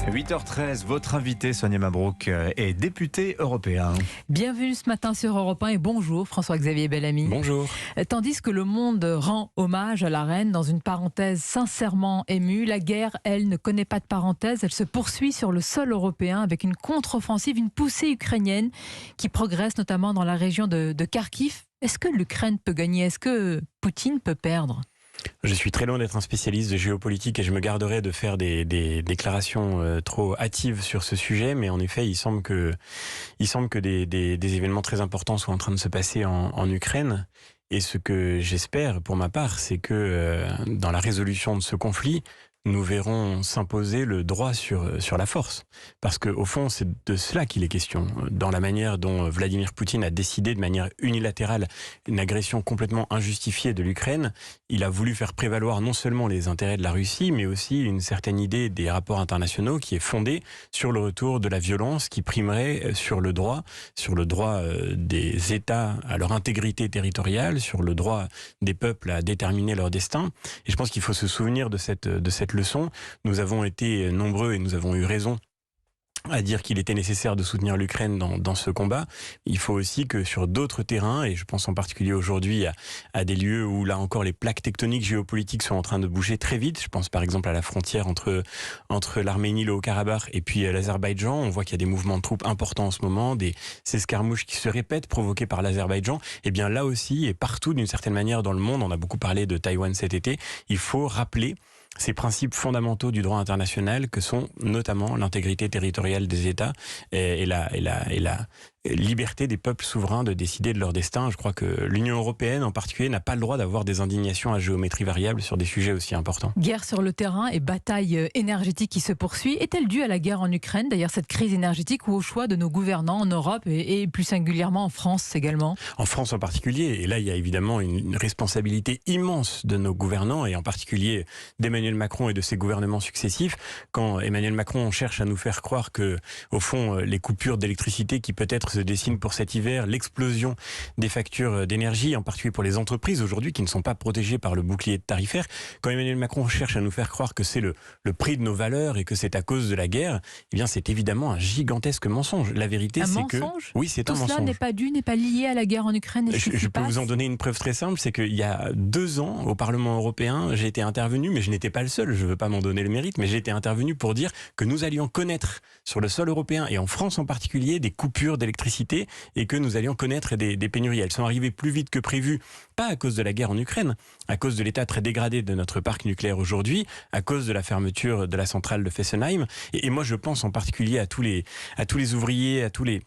8h13, votre invité Sonia Mabrouk est député européen. Bienvenue ce matin sur Europe 1 et bonjour François-Xavier Bellamy. Bonjour. Tandis que le monde rend hommage à la reine dans une parenthèse sincèrement émue, la guerre, elle, ne connaît pas de parenthèse. Elle se poursuit sur le sol européen avec une contre-offensive, une poussée ukrainienne qui progresse notamment dans la région de Kharkiv. Est-ce que l'Ukraine peut gagner? Est-ce que Poutine peut perdre? Je suis très loin d'être un spécialiste de géopolitique et je me garderai de faire des déclarations trop hâtives sur ce sujet, mais en effet, il semble que des événements très importants soient en train de se passer en Ukraine. Et ce que j'espère, pour ma part, c'est que dans la résolution de ce conflit, nous verrons s'imposer le droit sur la force. Parce qu'au fond, c'est de cela qu'il est question. Dans la manière dont Vladimir Poutine a décidé de manière unilatérale une agression complètement injustifiée de l'Ukraine, il a voulu faire prévaloir non seulement les intérêts de la Russie, mais aussi une certaine idée des rapports internationaux qui est fondée sur le retour de la violence qui primerait sur le droit des États à leur intégrité territoriale, sur le droit des peuples à déterminer leur destin. Et je pense qu'il faut se souvenir de cette leçon. Nous avons été nombreux et nous avons eu raison à dire qu'il était nécessaire de soutenir l'Ukraine dans ce combat. Il faut aussi que sur d'autres terrains, et je pense en particulier aujourd'hui à des lieux où là encore les plaques tectoniques géopolitiques sont en train de bouger très vite. Je pense par exemple à la frontière entre l'Arménie, le Haut-Karabakh et puis l'Azerbaïdjan. On voit qu'il y a des mouvements de troupes importants en ce moment, ces escarmouches qui se répètent provoquées par l'Azerbaïdjan. Et bien là aussi, et partout d'une certaine manière dans le monde, on a beaucoup parlé de Taïwan cet été, il faut rappeler ces principes fondamentaux du droit international que sont notamment l'intégrité territoriale des États et la liberté des peuples souverains de décider de leur destin. Je crois que l'Union européenne en particulier n'a pas le droit d'avoir des indignations à géométrie variable sur des sujets aussi importants. Guerre sur le terrain et bataille énergétique qui se poursuit. Est-elle due à la guerre en Ukraine, d'ailleurs cette crise énergétique, ou au choix de nos gouvernants en Europe et plus singulièrement en France également? En France en particulier, et là il y a évidemment une responsabilité immense de nos gouvernants et en particulier d'Emmanuel Macron et de ses gouvernements successifs. Quand Emmanuel Macron cherche à nous faire croire que, au fond, les coupures d'électricité qui peut-être se dessinent pour cet hiver, l'explosion des factures d'énergie, en particulier pour les entreprises aujourd'hui qui ne sont pas protégées par le bouclier tarifaire, quand Emmanuel Macron cherche à nous faire croire que c'est le prix de nos valeurs et que c'est à cause de la guerre, eh bien c'est évidemment un gigantesque mensonge. La vérité, c'est que... Oui, c'est un mensonge. Tout cela n'est pas lié à la guerre en Ukraine. Je peux vous en donner une preuve très simple, c'est qu'il y a 2 ans, au Parlement européen, j'ai été intervenu, mais je n'étais pas le seul, je ne veux pas m'en donner le mérite, mais j'ai été intervenu pour dire que nous allions connaître sur le sol européen, et en France en particulier, des coupures d'électricité et que nous allions connaître des pénuries. Elles sont arrivées plus vite que prévu, pas à cause de la guerre en Ukraine, à cause de l'état très dégradé de notre parc nucléaire aujourd'hui, à cause de la fermeture de la centrale de Fessenheim. Et moi je pense en particulier à tous les ouvriers, à tous les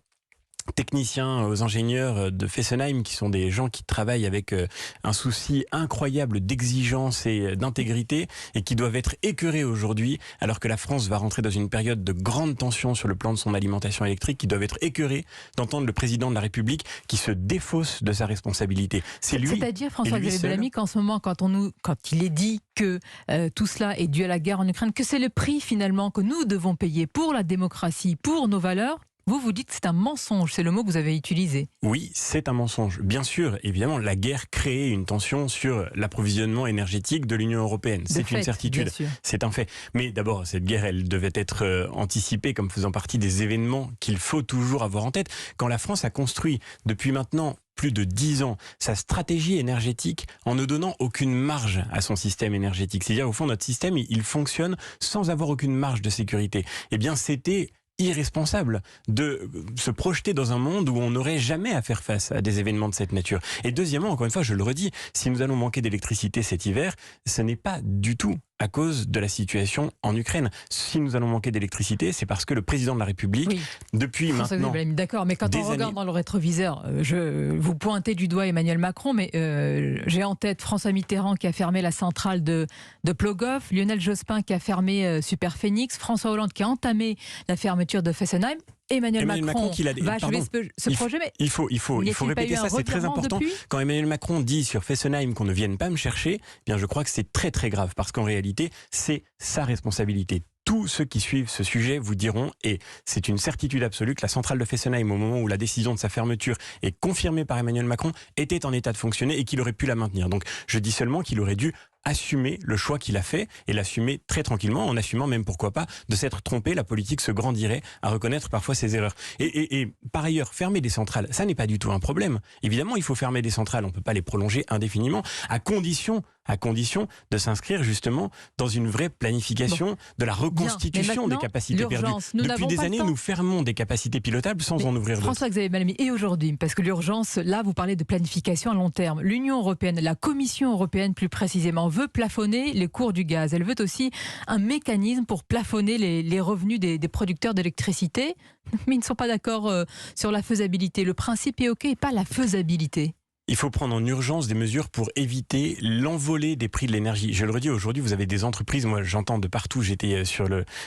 techniciens, aux ingénieurs de Fessenheim qui sont des gens qui travaillent avec un souci incroyable d'exigence et d'intégrité et qui doivent être écœurés aujourd'hui alors que la France va rentrer dans une période de grande tension sur le plan de son alimentation électrique, qui doivent être écœurés d'entendre le président de la République qui se défausse de sa responsabilité. C'est-à-dire, François-Xavier Bellamy, qu'en ce moment, quand il est dit que tout cela est dû à la guerre en Ukraine, que c'est le prix finalement que nous devons payer pour la démocratie, pour nos valeurs, vous dites que c'est un mensonge, c'est le mot que vous avez utilisé. Oui, c'est un mensonge. Bien sûr, évidemment, la guerre crée une tension sur l'approvisionnement énergétique de l'Union européenne. C'est une certitude, c'est un fait. Mais d'abord, cette guerre, elle devait être anticipée comme faisant partie des événements qu'il faut toujours avoir en tête. Quand la France a construit depuis maintenant plus de 10 ans, sa stratégie énergétique en ne donnant aucune marge à son système énergétique. C'est-à-dire, au fond, notre système, il fonctionne sans avoir aucune marge de sécurité. Eh bien, c'était irresponsable de se projeter dans un monde où on n'aurait jamais à faire face à des événements de cette nature. Et deuxièmement, encore une fois, je le redis, si nous allons manquer d'électricité cet hiver, ce n'est pas du tout à cause de la situation en Ukraine. Si nous allons manquer d'électricité, c'est parce que le président de la République, depuis maintenant... D'accord, mais quand on regarde dans le rétroviseur, vous pointez du doigt Emmanuel Macron, mais j'ai en tête François Mitterrand qui a fermé la centrale de Plogoff, Lionel Jospin qui a fermé Superphénix, François Hollande qui a entamé la fermeture de Fessenheim. Emmanuel Macron va achever ce projet, mais il faut répéter ça, c'est très important. Quand Emmanuel Macron dit sur Fessenheim qu'on ne vienne pas me chercher, eh bien je crois que c'est très très grave, parce qu'en réalité, c'est sa responsabilité. Tous ceux qui suivent ce sujet vous diront, et c'est une certitude absolue, que la centrale de Fessenheim, au moment où la décision de sa fermeture est confirmée par Emmanuel Macron, était en état de fonctionner et qu'il aurait pu la maintenir. Donc je dis seulement qu'il aurait dû assumer le choix qu'il a fait et l'assumer très tranquillement, en assumant même, pourquoi pas, de s'être trompé. La politique se grandirait à reconnaître parfois ses erreurs. Et par ailleurs, fermer des centrales, ça n'est pas du tout un problème. Évidemment, il faut fermer des centrales, on ne peut pas les prolonger indéfiniment, à condition de s'inscrire justement dans une vraie planification de la reconstitution des capacités perdues. Depuis des années, nous fermons des capacités pilotables sans en ouvrir d'autres. François-Xavier Bellamy, et aujourd'hui, parce que l'urgence, là, vous parlez de planification à long terme. L'Union européenne, la Commission européenne plus précisément, veut plafonner les cours du gaz. Elle veut aussi un mécanisme pour plafonner les revenus des producteurs d'électricité, mais ils ne sont pas d'accord sur la faisabilité. Le principe est OK, et pas la faisabilité. Il faut prendre en urgence des mesures pour éviter l'envolée des prix de l'énergie. Je le redis, aujourd'hui, vous avez des entreprises, moi j'entends de partout, j'étais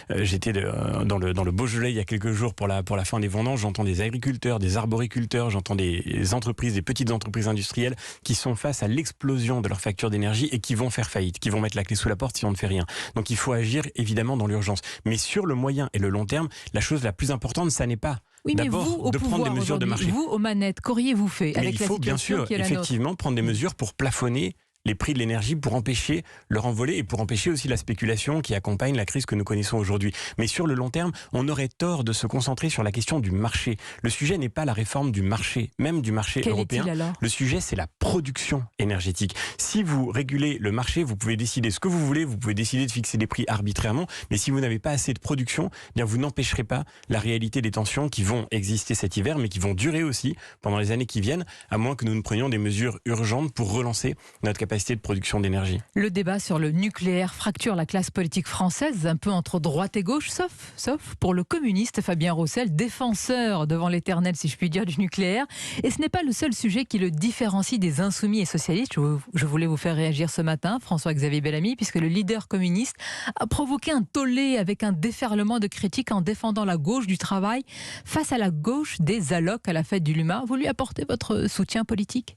dans le Beaujolais il y a quelques jours pour la fin des vendanges, j'entends des agriculteurs, des arboriculteurs, j'entends des entreprises, des petites entreprises industrielles qui sont face à l'explosion de leur facture d'énergie et qui vont faire faillite, qui vont mettre la clé sous la porte si on ne fait rien. Donc il faut agir évidemment dans l'urgence. Mais sur le moyen et le long terme, la chose la plus importante, ça n'est pas d'abord de prendre des mesures de marché. Vous, aux manettes, qu'auriez-vous fait avec la situation qui est la nôtre ? Il faut bien sûr, effectivement, prendre des mesures pour plafonner les prix de l'énergie, pour empêcher leur envolée et pour empêcher aussi la spéculation qui accompagne la crise que nous connaissons aujourd'hui. Mais sur le long terme, on aurait tort de se concentrer sur la question du marché. Le sujet n'est pas la réforme du marché, même du marché européen. Le sujet, c'est la production énergétique. Si vous régulez le marché, vous pouvez décider ce que vous voulez, vous pouvez décider de fixer des prix arbitrairement, mais si vous n'avez pas assez de production, eh bien vous n'empêcherez pas la réalité des tensions qui vont exister cet hiver, mais qui vont durer aussi pendant les années qui viennent, à moins que nous ne prenions des mesures urgentes pour relancer notre capacité de production d'énergie. Le débat sur le nucléaire fracture la classe politique française, un peu entre droite et gauche, sauf pour le communiste Fabien Roussel, défenseur devant l'éternel, si je puis dire, du nucléaire. Et ce n'est pas le seul sujet qui le différencie des insoumis et socialistes. Je voulais vous faire réagir ce matin, François-Xavier Bellamy, puisque le leader communiste a provoqué un tollé avec un déferlement de critiques en défendant la gauche du travail face à la gauche des allocs à la fête du Luma. Vous lui apportez votre soutien politique ?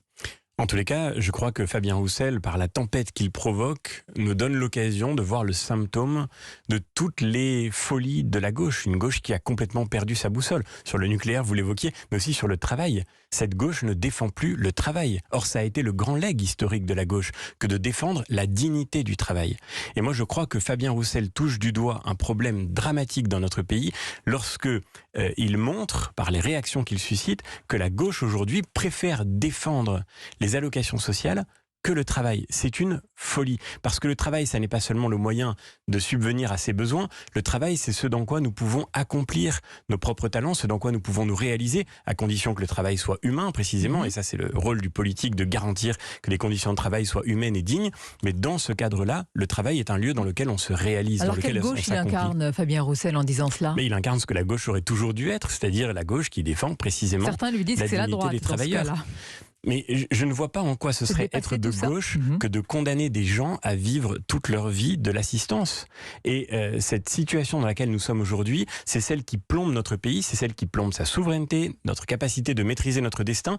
En tous les cas, je crois que Fabien Roussel, par la tempête qu'il provoque, nous donne l'occasion de voir le symptôme de toutes les folies de la gauche. Une gauche qui a complètement perdu sa boussole. Sur le nucléaire, vous l'évoquiez, mais aussi sur le travail. Cette gauche ne défend plus le travail. Or, ça a été le grand legs historique de la gauche que de défendre la dignité du travail. Et moi, je crois que Fabien Roussel touche du doigt un problème dramatique dans notre pays lorsque il montre, par les réactions qu'il suscite, que la gauche aujourd'hui préfère défendre les allocations sociales que le travail. C'est une folie. Parce que le travail, ça n'est pas seulement le moyen de subvenir à ses besoins. Le travail, c'est ce dans quoi nous pouvons accomplir nos propres talents, ce dans quoi nous pouvons nous réaliser, à condition que le travail soit humain, précisément. Et ça, c'est le rôle du politique, de garantir que les conditions de travail soient humaines et dignes. Mais dans ce cadre-là, le travail est un lieu dans lequel on se réalise. Alors, dans lequel quelle gauche il incarne, Fabien Roussel, en disant cela ? Mais il incarne ce que la gauche aurait toujours dû être, c'est-à-dire la gauche qui défend précisément Certains lui disent la que c'est la dignité droite des travailleurs. dans ce cas-là. Mais je ne vois pas en quoi ce serait être de gauche que de condamner des gens à vivre toute leur vie de l'assistance. Et cette situation dans laquelle nous sommes aujourd'hui, c'est celle qui plombe notre pays, c'est celle qui plombe sa souveraineté, notre capacité de maîtriser notre destin.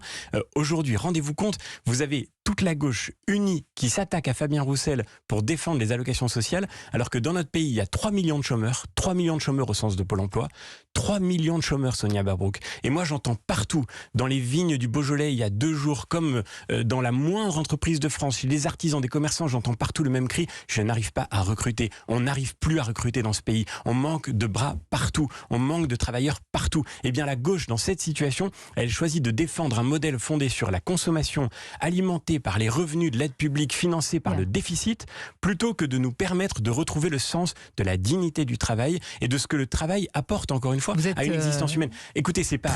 Aujourd'hui, rendez-vous compte, vous avez toute la gauche unie qui s'attaque à Fabien Roussel pour défendre les allocations sociales, alors que dans notre pays, il y a 3 millions de chômeurs, 3 millions de chômeurs au sens de Pôle emploi, 3 millions de chômeurs, Sonia Mabrouk. Et moi, j'entends partout, dans les vignes du Beaujolais, il y a 2 jours, comme dans la moindre entreprise de France, chez les artisans, des commerçants, j'entends partout le même cri, je n'arrive pas à recruter. On n'arrive plus à recruter dans ce pays. On manque de bras partout. On manque de travailleurs partout. Eh bien, la gauche, dans cette situation, elle choisit de défendre un modèle fondé sur la consommation, alimenté par les revenus de l'aide publique, financé par le déficit, plutôt que de nous permettre de retrouver le sens de la dignité du travail et de ce que le travail apporte, encore une fois, à une existence humaine. Écoutez, c'est pas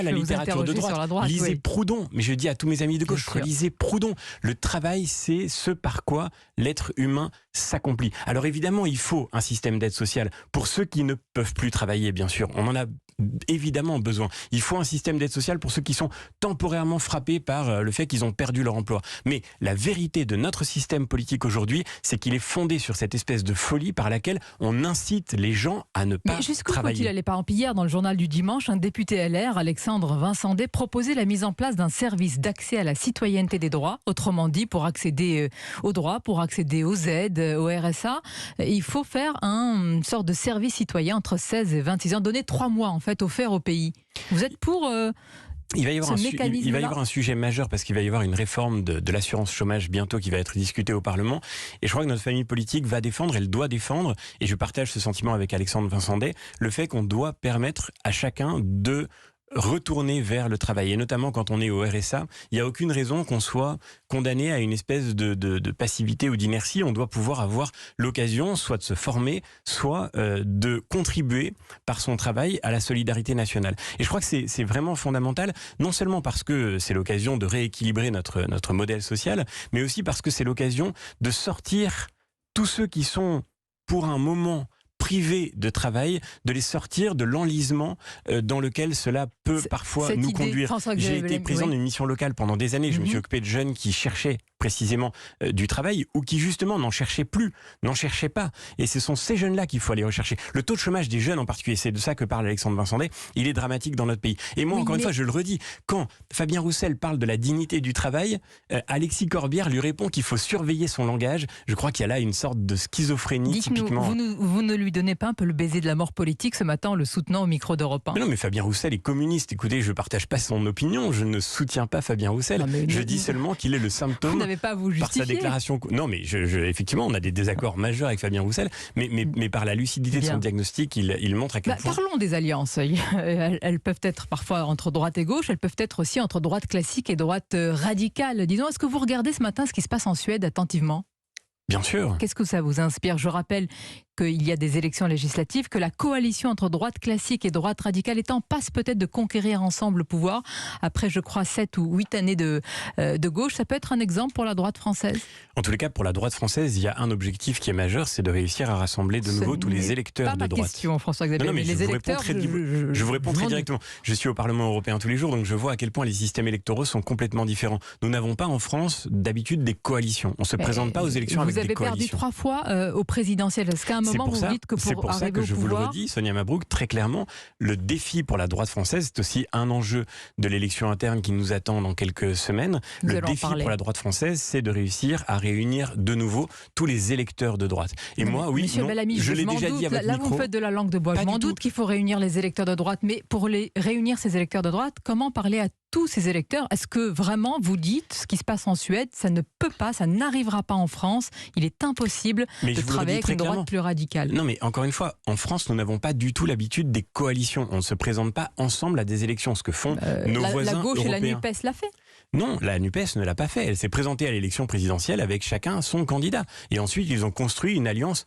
la littérature de droite. Lisez Proudhon. Mais je dis à tous mes amis de gauche, lisez Proudhon. Le travail, c'est ce par quoi l'être humain s'accomplit. Alors évidemment, il faut un système d'aide sociale pour ceux qui ne peuvent plus travailler, bien sûr. On en a évidemment besoin. Il faut un système d'aide sociale pour ceux qui sont temporairement frappés par le fait qu'ils ont perdu leur emploi. Mais la vérité de notre système politique aujourd'hui, c'est qu'il est fondé sur cette espèce de folie par laquelle on incite les gens à ne pas travailler. Faut-il aller, par exemple, hier, dans le journal du dimanche, un député LR, Alexandre Vincendet, proposait la mise en place d'un service d'accès à la citoyenneté des droits. Autrement dit, pour accéder aux droits, pour accéder aux aides, au RSA, il faut faire une sorte de service citoyen entre 16 et 26 ans, donner 3 mois en fait offerts au pays. Vous êtes pour Il va y avoir, ce mécanisme-là. un sujet majeur parce qu'il va y avoir une réforme de l'assurance chômage bientôt qui va être discutée au Parlement. Et je crois que notre famille politique va défendre, elle doit défendre, et je partage ce sentiment avec Alexandre Vincendet, le fait qu'on doit permettre à chacun de retourner vers le travail. Et notamment quand on est au RSA, il n'y a aucune raison qu'on soit condamné à une espèce de passivité ou d'inertie. On doit pouvoir avoir l'occasion soit de se former, soit de contribuer par son travail à la solidarité nationale. Et je crois que c'est vraiment fondamental, non seulement parce que c'est l'occasion de rééquilibrer notre modèle social, mais aussi parce que c'est l'occasion de sortir tous ceux qui sont pour un moment privés de travail, de les sortir de l'enlisement dans lequel cela peut parfois nous conduire. J'ai été président d'une mission locale pendant des années. Je me suis occupé de jeunes qui cherchaient précisément du travail ou qui justement n'en cherchaient plus, n'en cherchaient pas. Et ce sont ces jeunes-là qu'il faut aller rechercher. Le taux de chômage des jeunes en particulier, c'est de ça que parle Alexandre Vincendet, il est dramatique dans notre pays. Et moi, encore une fois, je le redis, quand Fabien Roussel parle de la dignité du travail, Alexis Corbière lui répond qu'il faut surveiller son langage. Je crois qu'il y a là une sorte de schizophrénie typiquement. Vous ne lui donnez pas un peu le baiser de la mort politique ce matin en le soutenant au micro d'Europe 1? Mais non, mais Fabien Roussel est communiste. Écoutez, je ne partage pas son opinion, je ne soutiens pas Fabien Roussel. Je dis seulement qu'il est le symptôme. Vous n'avez pas à vous justifier. Par sa déclaration. Non, mais effectivement, on a des désaccords majeurs avec Fabien Roussel, mais par la lucidité de son diagnostic, il montre à quel point. Parlons des alliances. Elles peuvent être parfois entre droite et gauche, elles peuvent être aussi entre droite classique et droite radicale. Disons, est-ce que vous regardez ce matin ce qui se passe en Suède attentivement? Bien sûr. Qu'est-ce que ça vous inspire? Je rappelle qu'il y a des élections législatives, que la coalition entre droite classique et droite radicale est en passe peut-être de conquérir ensemble le pouvoir. Après, je crois, 7 ou 8 années de gauche, ça peut être un exemple pour la droite française? En tous les cas, pour la droite française, il y a un objectif qui est majeur, c'est de réussir à rassembler de nouveau tous les électeurs de droite. C'est pas ma question, François-Xavier, mais les électeurs... Je vous réponds très directement. Je suis au Parlement européen tous les jours, donc je vois à quel point les systèmes électoraux sont complètement différents. Nous n'avons pas en France, d'habitude, des coalitions. On ne se présente pas aux élections avec des coalitions. Vous avez perdu 3 fois au présidentiel. Est-ce qu'à un moment, vous dites que c'est pour ça que je vous le redis, Sonia Mabrouk, très clairement, le défi pour la droite française, c'est aussi un enjeu de l'élection interne qui nous attend dans quelques semaines. Le défi pour la droite française, c'est de réussir à réunir de nouveau tous les électeurs de droite. Et moi, oui, Monsieur Bellamy, je l'ai déjà dit à votre micro. Là, vous me faites de la langue de bois. Je m'en doute qu'il faut réunir les électeurs de droite, mais pour réunir ces électeurs de droite, comment parler à tous ces électeurs? Est-ce que vraiment vous dites ce qui se passe en Suède, ça ne peut pas, ça n'arrivera pas en France, il est impossible de travailler avec une droite plus radicale? Non, mais encore une fois, en France, nous n'avons pas du tout l'habitude des coalitions. On ne se présente pas ensemble à des élections, ce que font nos voisins La gauche européens. et la NUPES l'a fait. Non, la NUPES ne l'a pas fait. Elle s'est présentée à l'élection présidentielle avec chacun son candidat. Et ensuite, ils ont construit une alliance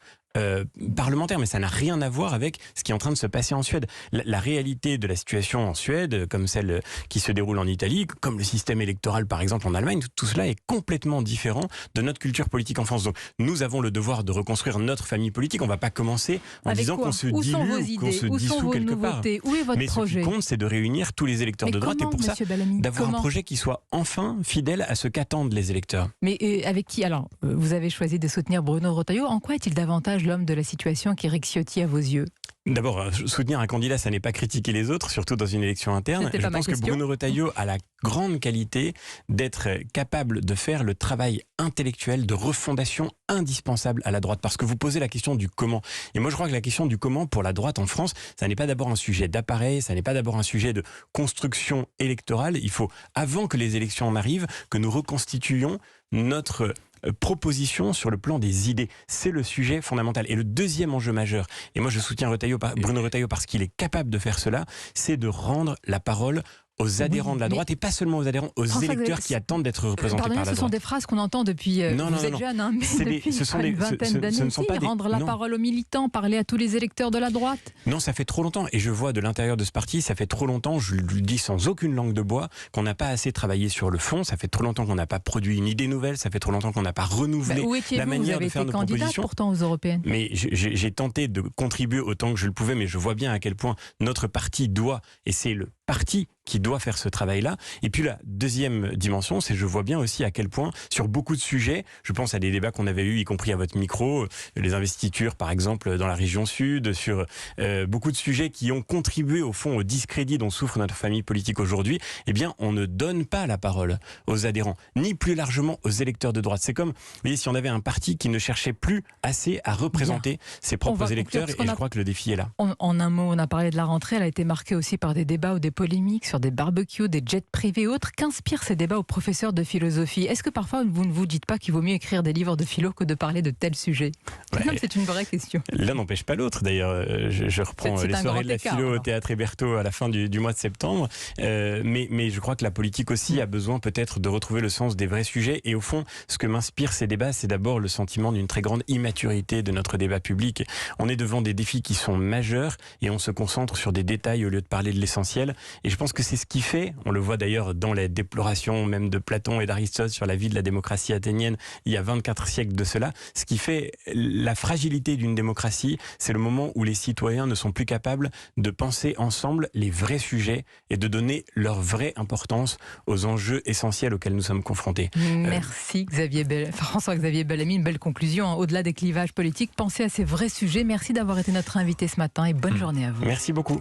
parlementaire, mais ça n'a rien à voir avec ce qui est en train de se passer en Suède. La réalité de la situation en Suède, comme celle qui se déroule en Italie, comme le système électoral par exemple en Allemagne, tout cela est complètement différent de notre culture politique en France. Donc nous avons le devoir de reconstruire notre famille politique. On ne va pas commencer en disant qu'on se dilue, qu'on se dissout quelque part. Où est votre mais projet? ce qui compte, c'est de réunir tous les électeurs de droite et pour ça, d'avoir un projet qui soit enfin fidèle à ce qu'attendent les électeurs. Mais avec qui? Alors, vous avez choisi de soutenir Bruno Retailleau. En quoi est-il davantage l'homme de la situation qu'Éric Ciotti à vos yeux? D'abord, soutenir un candidat, ça n'est pas critiquer les autres, surtout dans une élection interne. Je pense que Bruno Retailleau a la grande qualité d'être capable de faire le travail intellectuel de refondation indispensable à la droite. Parce que vous posez la question du comment. Et moi, je crois que la question du comment pour la droite en France, ça n'est pas d'abord un sujet d'appareil, ça n'est pas d'abord un sujet de construction électorale. Il faut, avant que les élections en arrivent, que nous reconstituions notre proposition sur le plan des idées. C'est le sujet fondamental. Et le deuxième enjeu majeur, et moi je soutiens Bruno Retailleau parce qu'il est capable de faire cela, c'est de rendre la parole aux adhérents de la droite et pas seulement aux adhérents, aux électeurs qui attendent d'être représentés par la droite. Ce sont des phrases qu'on entend depuis vous êtes jeune, hein, mais depuis une vingtaine d'années. Rendre la parole aux militants, parler à tous les électeurs de la droite. Non, ça fait trop longtemps et je vois de l'intérieur de ce parti, ça fait trop longtemps, je le dis sans aucune langue de bois, qu'on n'a pas assez travaillé sur le fond, ça fait trop longtemps qu'on n'a pas produit une idée nouvelle, ça fait trop longtemps qu'on n'a pas renouvelé la manière de faire nos propositions. Vous avez été candidat pourtant aux européennes. Mais j'ai tenté de contribuer autant que je le pouvais, mais je vois bien à quel point notre parti doit, et c'est le parti qui doit faire ce travail-là. Et puis la deuxième dimension, c'est je vois bien aussi à quel point, sur beaucoup de sujets, je pense à des débats qu'on avait eus, y compris à votre micro, les investitures par exemple dans la région sud, sur beaucoup de sujets qui ont contribué au fond au discrédit dont souffre notre famille politique aujourd'hui, eh bien on ne donne pas la parole aux adhérents, ni plus largement aux électeurs de droite. C'est comme, vous voyez, si on avait un parti qui ne cherchait plus assez à représenter ses propres électeurs, et je crois que le défi est là. En un mot, on a parlé de la rentrée, elle a été marquée aussi par des débats ou des polémiques sur des barbecues, des jets privés et autres. Qu'inspirent ces débats aux professeurs de philosophie? Est-ce que parfois vous ne vous dites pas qu'il vaut mieux écrire des livres de philo que de parler de tels sujets? Ouais. Non, c'est une vraie question. L'un n'empêche pas l'autre. D'ailleurs, je reprends C'est les un soirées grand de la écart, philo au alors. Théâtre Hébertot à la fin du mois de septembre. Mais je crois que la politique aussi a besoin peut-être de retrouver le sens des vrais sujets. Et au fond, ce que m'inspire ces débats, c'est d'abord le sentiment d'une très grande immaturité de notre débat public. On est devant des défis qui sont majeurs et on se concentre sur des détails au lieu de parler de l'essentiel. Et je pense que c'est ce qui fait, on le voit d'ailleurs dans les déplorations même de Platon et d'Aristote sur la vie de la démocratie athénienne il y a 24 siècles de cela, ce qui fait la fragilité d'une démocratie, c'est le moment où les citoyens ne sont plus capables de penser ensemble les vrais sujets et de donner leur vraie importance aux enjeux essentiels auxquels nous sommes confrontés. Merci François-Xavier Bellamy, une belle conclusion. Au-delà des clivages politiques, pensez à ces vrais sujets. Merci d'avoir été notre invité ce matin et bonne journée à vous. Merci beaucoup.